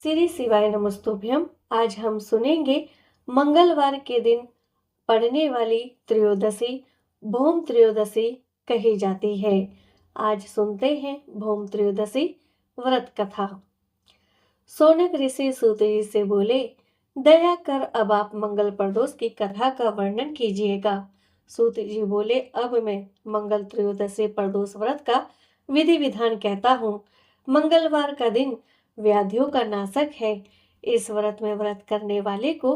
श्री शिवाय नमस्तुभ्यम। आज हम सुनेंगे मंगलवार के दिन पड़ने वाली त्रयोदशी भौम त्रयोदशी कही जाती है। आज सुनते हैं भौम त्रयोदशी व्रत कथा। सोनक ऋषि सूत जी से बोले, दया कर अब आप मंगल प्रदोष की कथा का वर्णन कीजिएगा। सूत जी बोले, अब मैं मंगल त्रयोदशी प्रदोष व्रत का विधि विधान कहता हूँ। मंगलवार का दिन व्याधियों का नाशक है। इस व्रत में व्रत करने वाले को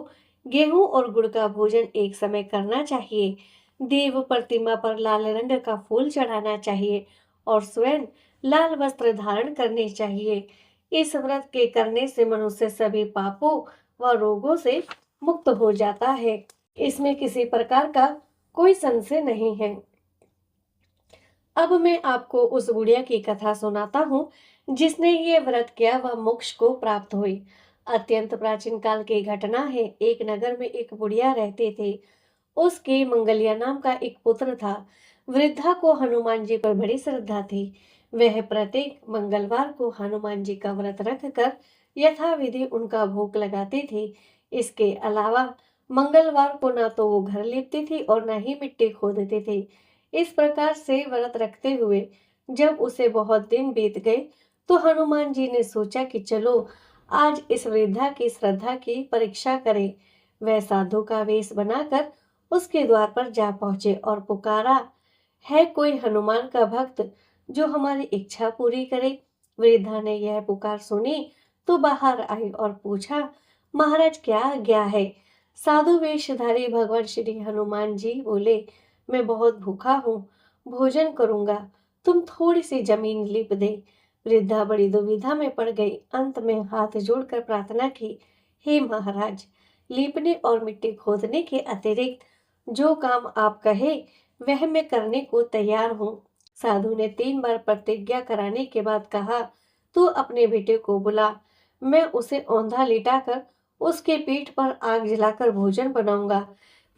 गेहूं और गुड़ का भोजन एक समय करना चाहिए। देव प्रतिमा पर लाल रंग का फूल चढ़ाना चाहिए और स्वयं लाल वस्त्र धारण करने चाहिए। इस व्रत के करने से मनुष्य सभी पापों व रोगों से मुक्त हो जाता है। इसमें किसी प्रकार का कोई संशय नहीं है। अब मैं आपको उस बुढ़िया की कथा सुनाता हूँ जिसने ये व्रत किया वह मोक्ष को प्राप्त हुई। अत्यंत प्राचीन काल की घटना है। एक नगर में एक बुढ़िया रहते थे। उसके मंगलिया नाम का एक पुत्र था। वृद्धा को हनुमान जी पर बड़ी श्रद्धा थी। वह प्रत्येक मंगलवार को हनुमान जी का व्रत रखकर यथाविधि उनका भोग लगाती थी। इसके अलावा मंगलवार को ना तो वो घर लिपती थी और न ही मिट्टी खोदते थे। इस प्रकार से व्रत रखते हुए जब उसे बहुत दिन बीत गए तो हनुमान जी ने सोचा कि चलो आज इस वृद्धा की श्रद्धा की परीक्षा करें। वह साधु का वेश बनाकर उसके द्वार पर जा पहुंचे और पुकारा, है कोई हनुमान का भक्त जो हमारी इच्छा पूरी करे। वृद्धा ने यह पुकार सुनी तो बाहर आई और पूछा, महाराज क्या आज्ञा है। साधु वेशधारी भगवान श्री हनुमान जी बोले, मैं बहुत भूखा हूँ, भोजन करूंगा, तुम थोड़ी सी जमीन लिप दे। वृद्धा बड़ी दुविधा में पड़ गई। अंत में हाथ जोड़कर प्रार्थना की, हे महाराज, लीपने और मिट्टी खोदने के अतिरिक्त जो काम आप कहे वह मैं करने को तैयार हूँ। साधु ने 3 बार प्रतिज्ञा कराने के बाद कहा, तू अपने बेटे को बुला, मैं उसे औंधा लिटाकर उसके पीठ पर आग जलाकर भोजन बनाऊंगा।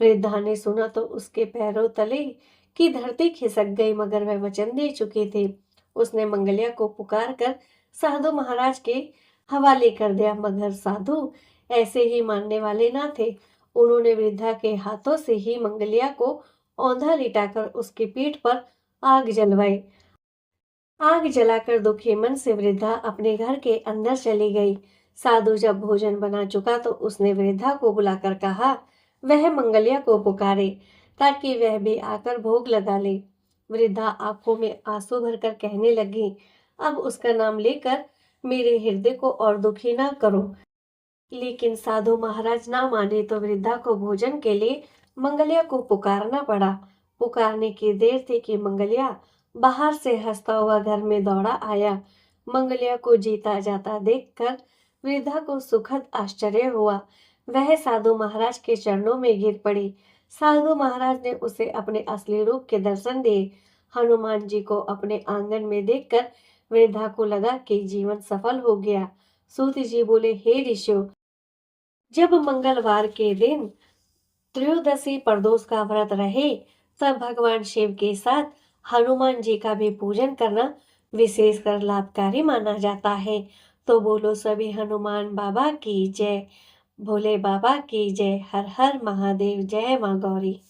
वृद्धा ने सुना तो उसके पैरों तले की धरती खिसक गई, मगर वह वचन दे चुके थे। उसने मंगलिया को पुकार कर साधु महाराज के हवाले कर दिया, मगर साधु ऐसे ही मानने वाले ना थे। उन्होंने वृद्धा के हाथों से ही मंगलिया को औंधा लिटाकर उसकी पीठ पर आग जलवाई। आग जलाकर दुखी मन से वृद्धा अपने घर के अंदर चली गई। साधु जब भोजन बना चुका तो उसने वृद्धा को बुलाकर कहा, वह मंगलिया को पुकारे ताकि वह भी आकर भोग लगा ले। वृद्धा आंखों में आंसू भरकर कहने लगी, अब उसका नाम लेकर मेरे हृदय को और दुखी ना करो। लेकिन साधु महाराज ना माने तो वृद्धा को भोजन के लिए मंगलिया को पुकारना पड़ा। पुकारने की देर थी कि मंगलिया बाहर से हंसता हुआ घर में दौड़ा आया। मंगलिया को जीता जाता देखकर वृद्धा को सुखद आश्चर्य हुआ। वह साधु महाराज के चरणों में गिर पड़ी। साधु महाराज ने उसे अपने असली रूप के दर्शन दिए। हनुमान जी को अपने आंगन में देखकर वृद्धा को लगा कि जीवन सफल हो गया। सूत जी बोले, हे ऋषियों, जब मंगलवार के दिन त्रयोदशी प्रदोष का व्रत रहे तब भगवान शिव के साथ हनुमान जी का भी पूजन करना विशेषकर लाभकारी माना जाता है। तो बोलो सभी हनुमान बाबा की जय, भोले बाबा की जय। हर हर महादेव। जय माँ गौरी।